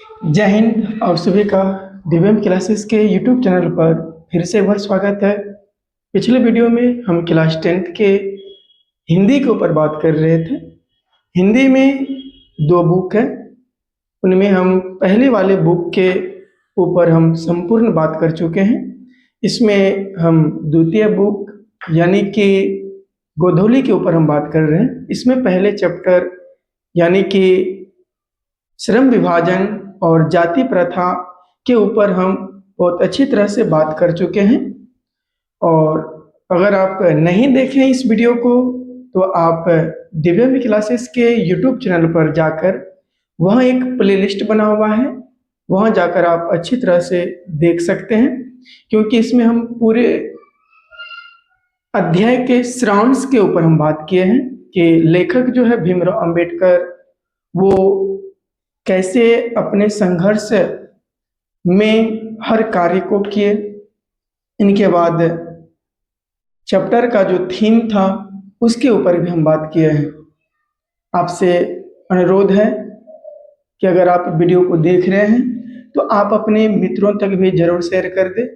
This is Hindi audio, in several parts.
जय हिंद। आप सभी का दिव्यम क्लासेस के यूट्यूब चैनल पर फिर से एक बार स्वागत है। पिछले वीडियो में हम क्लास 10th के हिंदी के ऊपर बात कर रहे थे। हिंदी में दो बुक है, उनमें हम पहले वाले बुक के ऊपर हम संपूर्ण बात कर चुके हैं। इसमें हम द्वितीय बुक यानी कि गोधूली के ऊपर हम बात कर रहे हैं। इसमें पहले चैप्टर यानी कि श्रम विभाजन और जाति प्रथा के ऊपर हम बहुत अच्छी तरह से बात कर चुके हैं। और अगर आप नहीं देखें इस वीडियो को तो आप दिव्यम क्लासेस के यूट्यूब चैनल पर जाकर वहाँ एक प्लेलिस्ट बना हुआ है, वहाँ जाकर आप अच्छी तरह से देख सकते हैं, क्योंकि इसमें हम पूरे अध्याय के सारांश के ऊपर हम बात किए हैं कि लेखक जो है भीमराव अंबेडकर वो कैसे अपने संघर्ष में हर कार्य को किए। इनके बाद चैप्टर का जो थीम था उसके ऊपर भी हम बात किए हैं। आपसे अनुरोध है कि अगर आप वीडियो को देख रहे हैं तो आप अपने मित्रों तक भी जरूर शेयर कर दें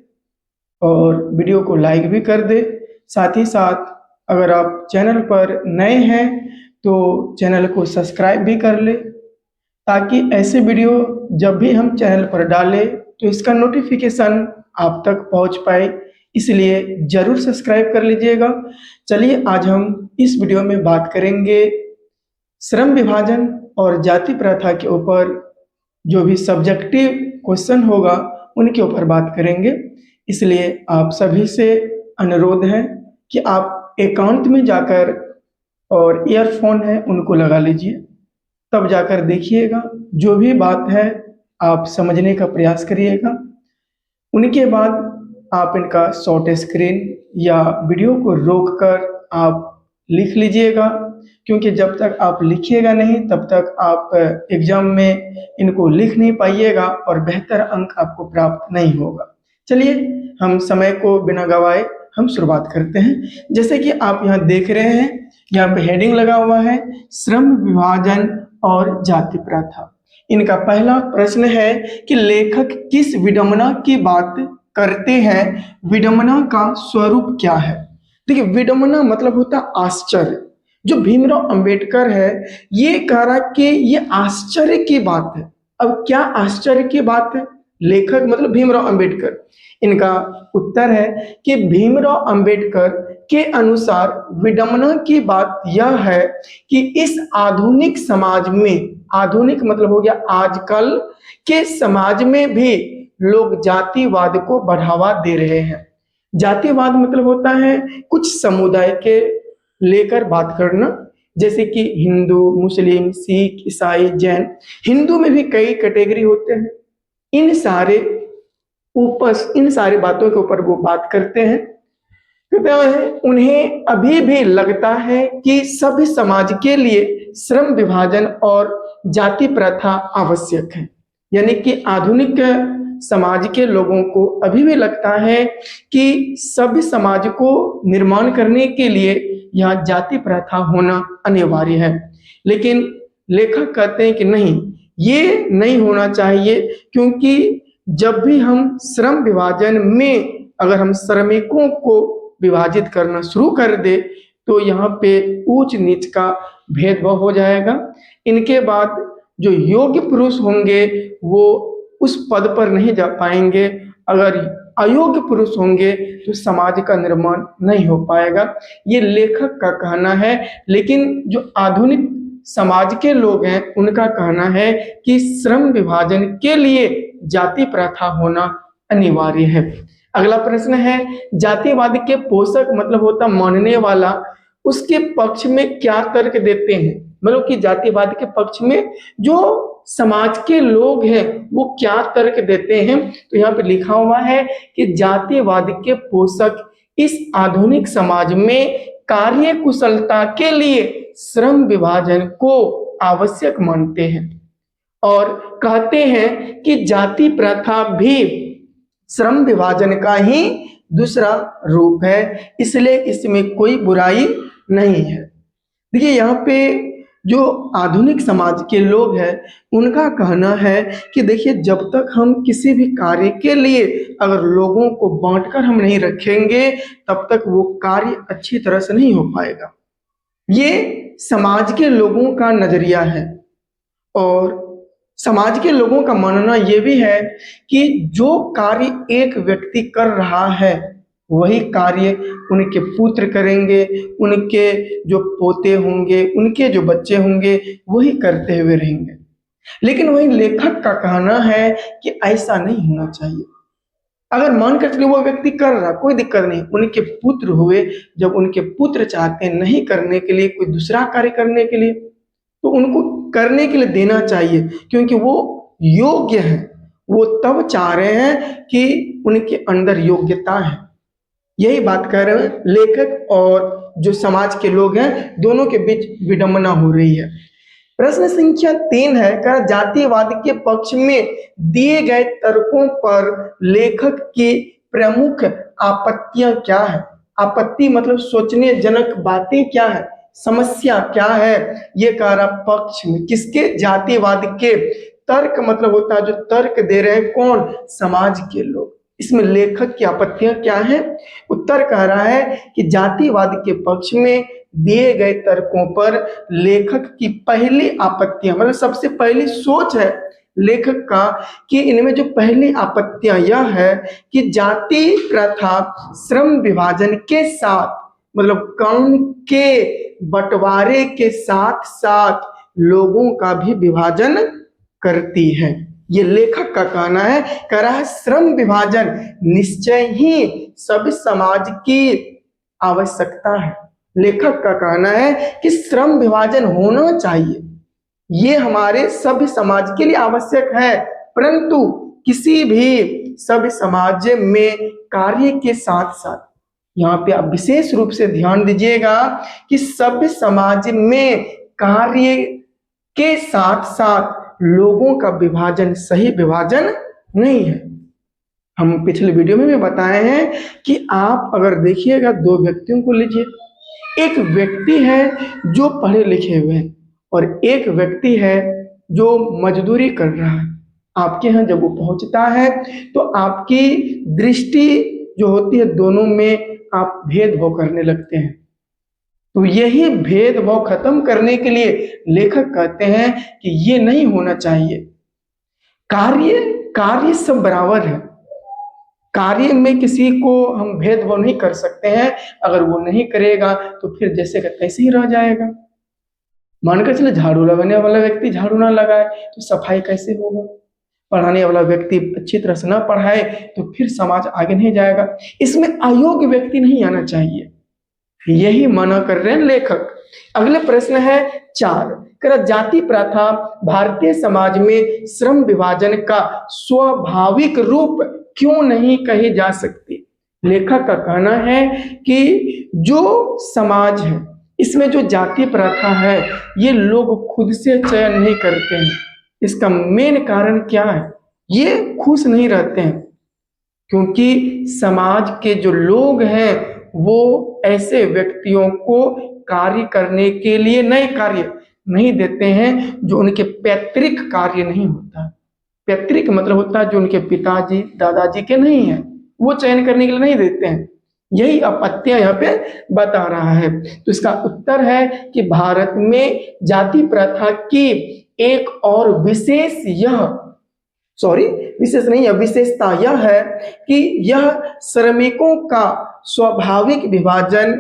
और वीडियो को लाइक भी कर दें। साथ ही साथ अगर आप चैनल पर नए हैं तो चैनल को सब्सक्राइब भी कर लें, ताकि ऐसे वीडियो जब भी हम चैनल पर डालें तो इसका नोटिफिकेशन आप तक पहुंच पाए, इसलिए जरूर सब्सक्राइब कर लीजिएगा। चलिए आज हम इस वीडियो में बात करेंगे श्रम विभाजन और जाति प्रथा के ऊपर। जो भी सब्जेक्टिव क्वेश्चन होगा उनके ऊपर बात करेंगे, इसलिए आप सभी से अनुरोध है कि आप एकांत में जाकर और ईयरफोन है उनको लगा लीजिए, तब जाकर देखिएगा। जो भी बात है आप समझने का प्रयास करिएगा। उनके बाद आप इनका शॉर्ट स्क्रीन या वीडियो को रोककर आप लिख लीजिएगा, क्योंकि जब तक आप लिखिएगा नहीं तब तक आप एग्जाम में इनको लिख नहीं पाइएगा और बेहतर अंक आपको प्राप्त नहीं होगा। चलिए हम समय को बिना गवाए हम शुरुआत करते हैं। जैसे कि आप यहाँ देख रहे हैं, यहाँ पे हेडिंग लगा हुआ है श्रम विभाजन और जाति प्रथा। इनका पहला प्रश्न है कि लेखक किस विडंबना की बात करते हैं, विडंबना का स्वरूप क्या है। देखिए, विडंबना मतलब होता है आश्चर्य। जो भीमराव अंबेडकर है ये कह रहा कि ये आश्चर्य की बात है। अब क्या आश्चर्य की बात है? लेखक मतलब भीमराव अंबेडकर। इनका उत्तर है कि भीमराव अंबेडकर के अनुसार विडंबना की बात यह है कि इस आधुनिक समाज में, आधुनिक मतलब हो गया आजकल के समाज में भी लोग जातिवाद को बढ़ावा दे रहे हैं। जातिवाद मतलब होता है कुछ समुदाय के लेकर बात करना, जैसे कि हिंदू, मुस्लिम, सिख, ईसाई, जैन। हिंदू में भी कई कैटेगरी होते हैं। इन सारे बातों के ऊपर वो बात करते हैं। उन्हें अभी भी लगता है कि सभी समाज के लिए श्रम विभाजन और जाति प्रथा आवश्यक है। यानी कि आधुनिक समाज के लोगों को अभी भी लगता है कि सभ्य समाज को निर्माण करने के लिए यहाँ जाति प्रथा होना अनिवार्य है। लेकिन लेखक कहते हैं कि नहीं, ये नहीं होना चाहिए, क्योंकि जब भी हम श्रम विभाजन में अगर हम श्रमिकों को विभाजित करना शुरू कर दे तो यहाँ पे ऊंच नीच का भेदभाव हो जाएगा। इनके बाद जो योग्य पुरुष होंगे वो उस पद पर नहीं जा पाएंगे। अगर अयोग्य पुरुष होंगे तो समाज का निर्माण नहीं हो पाएगा, ये लेखक का कहना है। लेकिन जो आधुनिक समाज के लोग हैं उनका कहना है कि श्रम विभाजन के लिए जाति प्रथा होना अनिवार्य है। अगला प्रश्न है जातिवाद के पोषक मतलब होता मानने वाला, उसके पक्ष में क्या तर्क देते हैं। मतलब कि जातिवाद के पक्ष में जो समाज के लोग हैं वो क्या तर्क देते हैं। तो यहाँ पे लिखा हुआ है कि जातिवाद के पोषक इस आधुनिक समाज में कार्य कुशलता के लिए श्रम विभाजन को आवश्यक मानते हैं और कहते हैं कि जाति प्रथा भी श्रम विभाजन का ही दूसरा रूप है, इसलिए इसमें कोई बुराई नहीं है। देखिए यहाँ पे जो आधुनिक समाज के लोग हैं, उनका कहना है कि देखिए, जब तक हम किसी भी कार्य के लिए अगर लोगों को बाँटकर हम नहीं रखेंगे, तब तक वो कार्य अच्छी तरह से नहीं हो पाएगा। ये समाज के लोगों का नज़रिया है और समाज के लोगों का मानना ये भी है कि जो कार्य एक व्यक्ति कर रहा है, वही कार्य उनके पुत्र करेंगे, उनके जो पोते होंगे, उनके जो बच्चे होंगे, वही करते हुए रहेंगे। लेकिन वही लेखक का कहना है कि ऐसा नहीं होना चाहिए। अगर मान कर चलिए वो व्यक्ति कर रहा, कोई दिक्कत नहीं, उनके पुत्र हुए, जब उनके पुत्र चाहते हैं नहीं करने के लिए, कोई दूसरा कार्य करने के लिए, तो उनको करने के लिए देना चाहिए, क्योंकि वो योग्य हैं। वो तब चाह रहे हैं कि उनके अंदर योग्यता है। यही बात कह रहे हैं लेखक और जो समाज के लोग हैं, दोनों के बीच विडंबना हो रही है। प्रश्न संख्या 3 है, कह जातिवाद के पक्ष में दिए गए तर्कों पर लेखक की प्रमुख आपत्तियां क्या है? आपत्ति मतलब सोचने जनक बातें क्या है, समस्या क्या है? ये कह रहा पक्ष में किसके? जातिवाद के। तर्क मतलब होता है जो तर्क दे रहे हैं कौन? समाज के लोग। इसमें लेखक की आपत्तियां क्या है? उत्तर कह रहा है कि जातिवाद के पक्ष में दिए गए तर्कों पर लेखक की पहली आपत्तियां, मतलब सबसे पहली सोच है लेखक का कि इनमें जो पहली आपत्तियां यह है कि जाति प्रथा श्रम विभाजन के साथ, मतलब काम के बंटवारे के साथ साथ लोगों का भी विभाजन करती है। ये लेखक का कहना है। कह रहा है श्रम विभाजन निश्चय ही सभी समाज की आवश्यकता है। लेखक का कहना है कि श्रम विभाजन होना चाहिए, ये हमारे सभी समाज के लिए आवश्यक है, परंतु किसी भी सभी समाज में कार्य के साथ साथ, यहाँ पे आप विशेष रूप से ध्यान दीजिएगा कि सभी समाज में कार्य के साथ साथ लोगों का विभाजन सही विभाजन नहीं है। हम पिछले वीडियो में भी बताए हैं कि आप अगर देखिएगा, दो व्यक्तियों को लीजिए, एक व्यक्ति है जो पढ़े लिखे हुए हैं और एक व्यक्ति है जो मजदूरी कर रहा है। आपके यहाँ जब वो पहुंचता है तो आपकी दृष्टि जो होती है, दोनों में आप भेदभाव करने लगते हैं। तो यही भेदभाव खत्म करने के लिए लेखक कहते हैं कि ये नहीं होना चाहिए। कार्य कार्य सब बराबर है, कार्य में किसी को हम भेदभाव नहीं कर सकते हैं। अगर वो नहीं करेगा तो फिर जैसे का तैसे ही रह जाएगा। मानकर चले झाड़ू लगाने वाला व्यक्ति झाड़ू ना लगाए तो सफाई कैसे होगा? पढ़ाने वाला व्यक्ति अच्छी तरह से ना पढ़ाए तो फिर समाज आगे नहीं जाएगा। इसमें अयोग्य व्यक्ति नहीं आना चाहिए, यही मना कर रहे हैं लेखक। अगले प्रश्न है 4, जाति प्रथा भारतीय समाज में श्रम विभाजन का स्वाभाविक रूप क्यों नहीं कही जा सकती? लेखक का कहना है कि जो समाज है, इसमें जो जाति प्रथा है, ये लोग खुद से चयन नहीं करते हैं। इसका मेन कारण क्या है? ये खुश नहीं रहते हैं, क्योंकि समाज के जो लोग हैं वो ऐसे व्यक्तियों को कार्य करने के लिए नए कार्य नहीं देते हैं जो उनके पैतृक कार्य नहीं होता। पैतृक मतलब होता है जो उनके पिताजी दादाजी के नहीं है, वो चयन करने के लिए नहीं देते हैं। यही आपत्तियां यहाँ पे बता रहा है। तो इसका उत्तर है कि भारत में जाति प्रथा की एक और विशेष नहीं है, विशेषता यह है कि यह श्रमिकों का स्वाभाविक विभाजन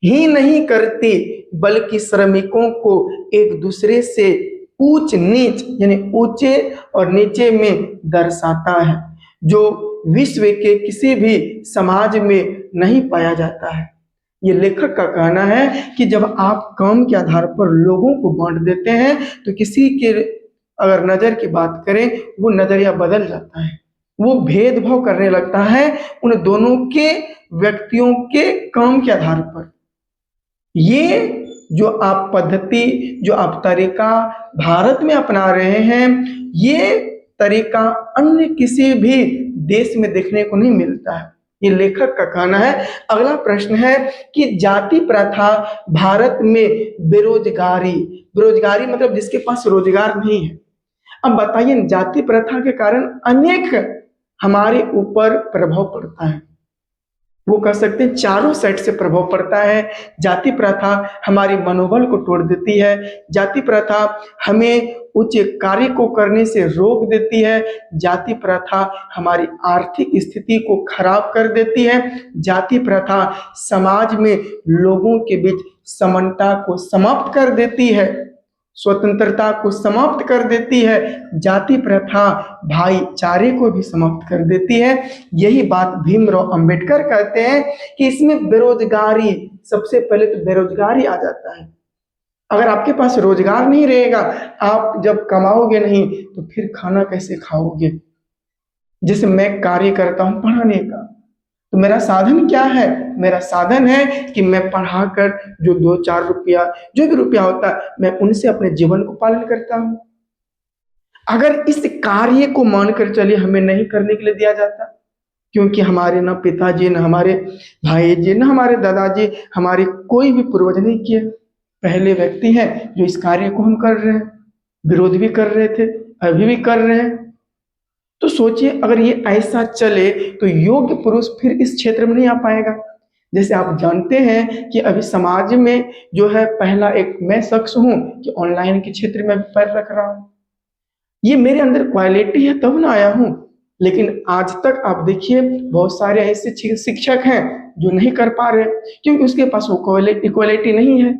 ही नहीं करती, बल्कि श्रमिकों को एक दूसरे से ऊंच नीच यानी ऊंचे और नीचे में दर्शाता है, जो विश्व के किसी भी समाज में नहीं पाया जाता है। ये लेखक का कहना है कि जब आप काम के आधार पर लोगों को बांट देते हैं तो किसी के अगर नजर की बात करें, वो नजरिया बदल जाता है, वो भेदभाव करने लगता है उन दोनों के व्यक्तियों के काम के आधार पर। ये जो आप पद्धति, जो आप तरीका भारत में अपना रहे हैं, ये तरीका अन्य किसी भी देश में देखने को नहीं मिलता है। ये लेखक का कहना है। अगला प्रश्न है कि जाति प्रथा भारत में बेरोजगारी, बेरोजगारी मतलब जिसके पास रोजगार नहीं है। अब बताइए, जाति प्रथा के कारण अनेक हमारे ऊपर प्रभाव पड़ता है। वो कह सकते हैं चारों साइड से प्रभाव पड़ता है। जाति प्रथा हमारी मनोबल को तोड़ देती है। जाति प्रथा हमें उच्च कार्य को करने से रोक देती है। जाति प्रथा हमारी आर्थिक स्थिति को खराब कर देती है। जाति प्रथा समाज में लोगों के बीच समानता को समाप्त कर देती है, स्वतंत्रता को समाप्त कर देती है। जाति प्रथा भाईचारे को भी समाप्त कर देती है। यही बात भीमराव अंबेडकर कहते हैं कि इसमें बेरोजगारी, सबसे पहले तो बेरोजगारी आ जाता है। अगर आपके पास रोजगार नहीं रहेगा, आप जब कमाओगे नहीं तो फिर खाना कैसे खाओगे। जैसे मैं कार्य करता हूं पढ़ाने का, तो मेरा साधन क्या है? मेरा साधन है कि मैं पढ़ाकर जो 2-4 रुपया, जो भी रुपया होता है, मैं उनसे अपने जीवन को पालन करता हूं। अगर इस कार्य को मानकर चलिए हमें नहीं करने के लिए दिया जाता, क्योंकि हमारे ना पिताजी, ना हमारे भाई जी, ना हमारे दादाजी, हमारे कोई भी पूर्वज नहीं किए, पहले व्यक्ति हैं जो इस कार्य को हम कर रहे हैं, विरोध भी कर रहे थे, अभी भी कर रहे हैं। तो सोचिए, अगर ये ऐसा चले तो योग्य पुरुष फिर इस क्षेत्र में नहीं आ पाएगा। जैसे आप जानते हैं कि अभी समाज में जो है, पहला एक मैं शख्स हूं कि ऑनलाइन के क्षेत्र में पैर रख रहा हूं। ये मेरे अंदर क्वालिटी है तब ना आया हूं। लेकिन आज तक आप देखिए बहुत सारे ऐसे शिक्षक हैं जो नहीं कर पा रहे, क्योंकि उसके पास वो इक्वालिटी नहीं है,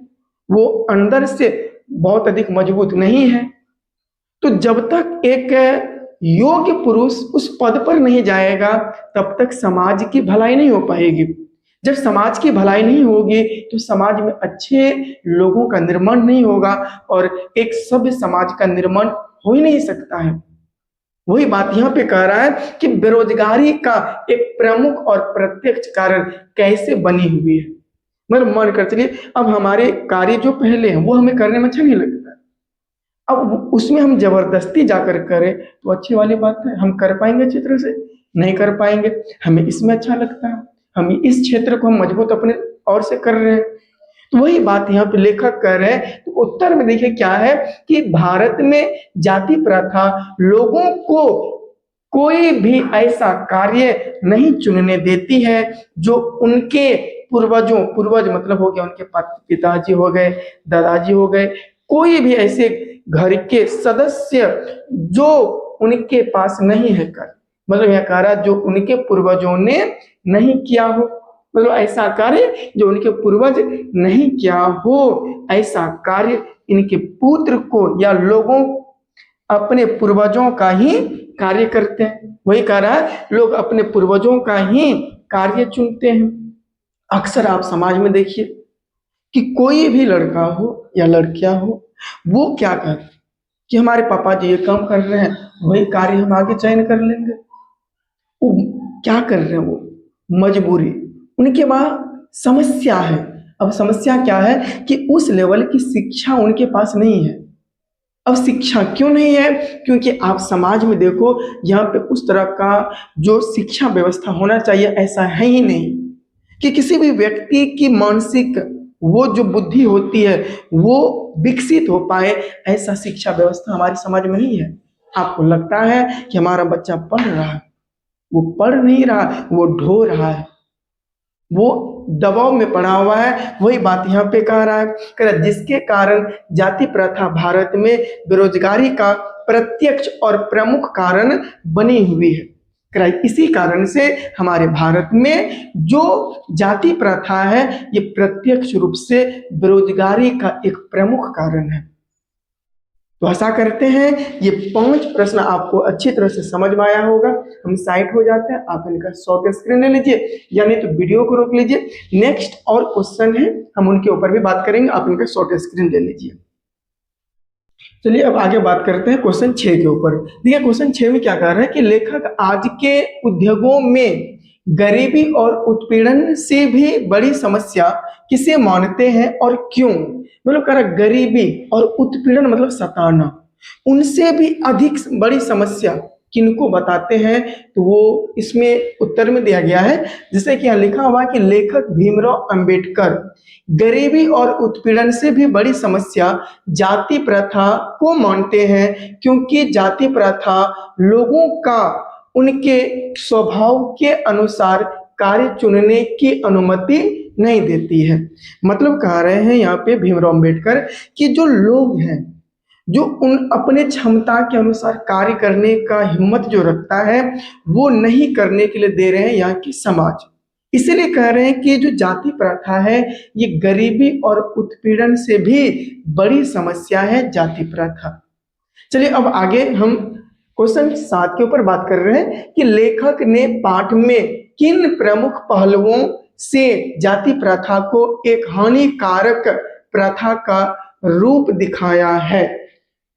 वो अंदर से बहुत अधिक मजबूत नहीं है। तो जब तक एक योग्य पुरुष उस पद पर नहीं जाएगा, तब तक समाज की भलाई नहीं हो पाएगी। जब समाज की भलाई नहीं होगी तो समाज में अच्छे लोगों का निर्माण नहीं होगा और एक सभ्य समाज का निर्माण हो ही नहीं सकता है। वही बात यहाँ पे कह रहा है कि बेरोजगारी का एक प्रमुख और प्रत्यक्ष कारण कैसे बनी हुई है। मतलब मान कर चलिए, अब हमारे कार्य जो पहले हैं वो हमें करने में अच्छा नहीं लगता, अब उसमें हम जबरदस्ती जाकर करें तो अच्छी वाली बात है, हम कर पाएंगे अच्छी तरह से? नहीं कर पाएंगे। हमें इसमें अच्छा लगता है, हम इस क्षेत्र को हम मजबूत अपने और से कर रहे हैं। तो वही बात यहाँ पे लेखक कह रहे हैं। तो उत्तर में देखिए क्या है कि भारत में जाति प्रथा लोगों को कोई भी ऐसा कार्य नहीं चुनने देती है जो उनके पूर्वज मतलब हो गया, उनके पिताजी हो गए, दादाजी हो गए, कोई भी ऐसे घर के सदस्य जो उनके पास नहीं है कर, मतलब यह कार्य जो उनके पूर्वजों ने नहीं किया हो, मतलब ऐसा कार्य जो उनके पूर्वज नहीं किया हो, ऐसा कार्य इनके पुत्र को या लोगों अपने पूर्वजों का ही कार्य करते हैं। वही कह रहा है, लोग अपने पूर्वजों का ही कार्य चुनते हैं। अक्सर आप समाज में देखिए कि कोई भी लड़का हो या लड़कियां हो, वो क्या कर कि हमारे पापा जी ये काम कर रहे हैं, वही कार्य हम आगे चयन कर लेंगे। वो क्या कर रहे हैं? वो मजबूरी, उनके वहां समस्या है। अब समस्या क्या है कि उस लेवल की शिक्षा उनके पास नहीं है। अब शिक्षा क्यों नहीं है? क्योंकि आप समाज में देखो, यहाँ पे उस तरह का जो शिक्षा व्यवस्था होना चाहिए ऐसा है ही नहीं कि किसी भी व्यक्ति की मानसिक वो जो बुद्धि होती है वो विकसित हो पाए। ऐसा शिक्षा व्यवस्था हमारे समाज में नहीं है। आपको लगता है कि हमारा बच्चा पढ़ रहा है, वो पढ़ नहीं रहा, वो ढो रहा है, वो दबाव में पड़ा हुआ है। वही बात यहाँ पे कह रहा है, जिसके कारण जाति प्रथा भारत में बेरोजगारी का प्रत्यक्ष और प्रमुख कारण बनी हुई है। इसी कारण से हमारे भारत में जो जाति प्रथा है ये प्रत्यक्ष रूप से बेरोजगारी का एक प्रमुख कारण है। तो आशा करते हैं ये 5 प्रश्न आपको अच्छी तरह से समझ में आया होगा। हम साइट हो जाते हैं, आप इनका शॉर्ट स्क्रीन ले लीजिए या नहीं तो वीडियो को रोक लीजिए। नेक्स्ट और क्वेश्चन है, हम उनके ऊपर भी बात करेंगे, आप इनका शॉर्ट स्क्रीन ले लीजिए। चलिए अब आगे बात करते हैं क्वेश्चन 6 के ऊपर। देखिए क्वेश्चन 6 में क्या कह रहा है कि लेखक आज के उद्योगों में गरीबी और उत्पीड़न से भी बड़ी समस्या किसे मानते हैं और क्यों? मतलब कह रहा गरीबी और उत्पीड़न मतलब सताना, उनसे भी अधिक बड़ी समस्या किनको बताते हैं, तो वो इसमें उत्तर में दिया गया है। जैसे कि यहाँ लिखा हुआ है कि लेखक भीमराव अंबेडकर गरीबी और उत्पीड़न से भी बड़ी समस्या जाति प्रथा को मानते हैं, क्योंकि जाति प्रथा लोगों का उनके स्वभाव के अनुसार कार्य चुनने की अनुमति नहीं देती है। मतलब कह रहे हैं यहाँ पे भीमराव अंबेडकर कि जो लोग हैं, जो उन अपने क्षमता के अनुसार कार्य करने का हिम्मत जो रखता है, वो नहीं करने के लिए दे रहे हैं यहाँ की समाज। इसीलिए कह रहे हैं कि जो जाति प्रथा है, ये गरीबी और उत्पीड़न से भी बड़ी समस्या है जाति प्रथा। चलिए अब आगे हम क्वेश्चन 7 के ऊपर बात कर रहे हैं कि लेखक ने पाठ में किन प्रमुख पहलुओं से जाति प्रथा को एक हानिकारक प्रथा का रूप दिखाया है।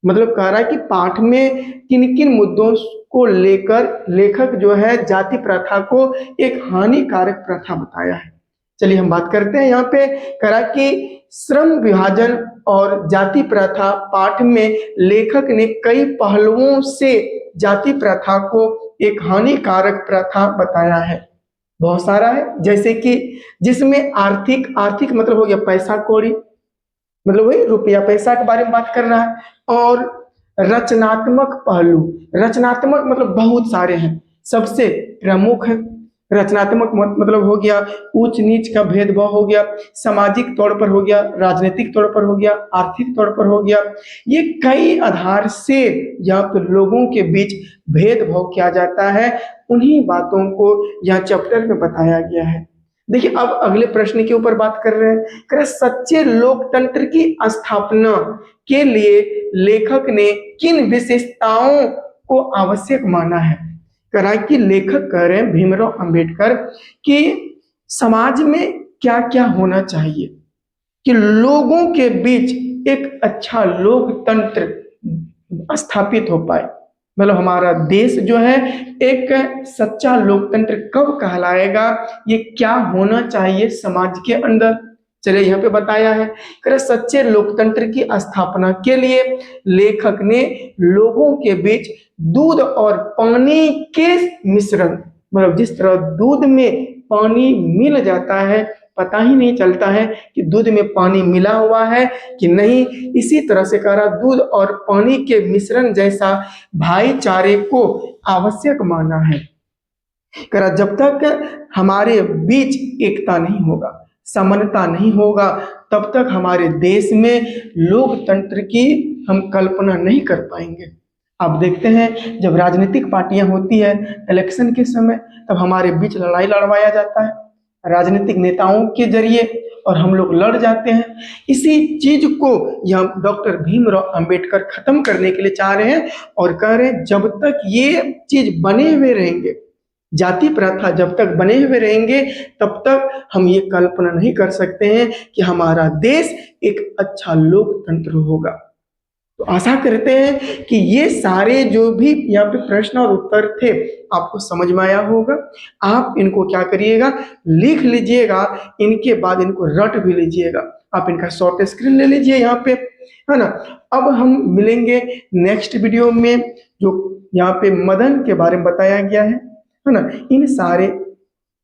मतलब कह रहा है कि पाठ में किन किन मुद्दों को लेकर लेखक जो है जाति प्रथा को एक हानिकारक प्रथा बताया है। चलिए हम बात करते हैं। यहाँ पे कह रहा कि श्रम विभाजन और जाति प्रथा पाठ में लेखक ने कई पहलुओं से जाति प्रथा को एक हानिकारक प्रथा बताया है। बहुत सारा है, जैसे कि जिसमें आर्थिक मतलब हो गया पैसा कौड़ी, मतलब वही रुपया पैसा के बारे में बात कर रहा है। और रचनात्मक पहलू, रचनात्मक मतलब बहुत सारे हैं, सबसे प्रमुख है रचनात्मक मतलब हो गया ऊंच नीच का भेदभाव हो गया, सामाजिक तौर पर हो गया, राजनीतिक तौर पर हो गया, आर्थिक तौर पर हो गया। ये कई आधार से यहाँ पे लोगों के बीच भेदभाव किया जाता है, उन्हीं बातों को यहाँ चैप्टर में बताया गया है। देखिए अब अगले प्रश्न के ऊपर बात कर रहे हैं। कह रहे सच्चे लोकतंत्र की स्थापना के लिए लेखक ने किन विशेषताओं को आवश्यक माना है। कह रहा है कि लेखक कह रहे हैं भीमराव अंबेडकर कि समाज में क्या क्या होना चाहिए कि लोगों के बीच एक अच्छा लोकतंत्र स्थापित हो पाए। मतलब हमारा देश जो है एक सच्चा लोकतंत्र कब कहलाएगा, ये क्या होना चाहिए समाज के अंदर। चलिए यहाँ पे बताया है कि सच्चे लोकतंत्र की स्थापना के लिए लेखक ने लोगों के बीच दूध और पानी के मिश्रण, मतलब जिस तरह दूध में पानी मिल जाता है, पता ही नहीं चलता है कि दूध में पानी मिला हुआ है कि नहीं, इसी तरह से कह रहा दूध और पानी के मिश्रण जैसा भाईचारे को आवश्यक माना है। कह रहा जब तक हमारे बीच एकता नहीं होगा, समानता नहीं होगा, तब तक हमारे देश में लोकतंत्र की हम कल्पना नहीं कर पाएंगे। आप देखते हैं जब राजनीतिक पार्टियां होती है इलेक्शन के समय, तब हमारे बीच लड़ाई लड़वाया जाता है राजनीतिक नेताओं के जरिए और हम लोग लड़ जाते हैं। इसी चीज को यहाँ डॉक्टर भीमराव अंबेडकर खत्म करने के लिए चाह रहे हैं और कह रहे हैं जब तक ये चीज बने हुए रहेंगे, जाति प्रथा जब तक बने हुए रहेंगे, तब तक हम ये कल्पना नहीं कर सकते हैं कि हमारा देश एक अच्छा लोकतंत्र होगा। तो आशा करते हैं कि ये सारे जो भी यहाँ पे प्रश्न और उत्तर थे आपको समझ में आया होगा। आप इनको क्या करिएगा, लिख लीजिएगा, इनके बाद इनको रट भी लीजिएगा। आप इनका शॉर्ट स्क्रीन ले लीजिए यहाँ पे, है ना। अब हम मिलेंगे नेक्स्ट वीडियो में, जो यहाँ पे मदन के बारे में बताया गया है ना। इन सारे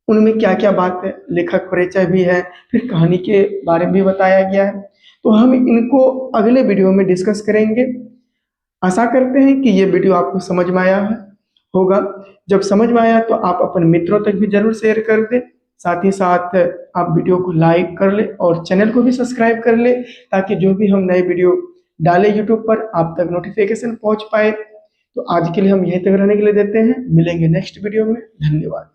उनमें क्या क्या बात है, लेखक परिचय भी है, फिर कहानी के बारे में भी बताया गया है। तो हम इनको अगले वीडियो में डिस्कस करेंगे। आशा करते हैं कि ये वीडियो आपको समझ में आया होगा। जब समझ में आया तो आप अपने मित्रों तक भी जरूर शेयर कर दें। साथ ही साथ आप वीडियो को लाइक कर ले और चैनल को भी सब्सक्राइब कर ले, ताकि जो भी हम नए वीडियो डालें यूट्यूब पर आप तक नोटिफिकेशन पहुंच पाए। तो आज के लिए हम यहीं तक रहने के लिए देते हैं, मिलेंगे नेक्स्ट वीडियो में। धन्यवाद।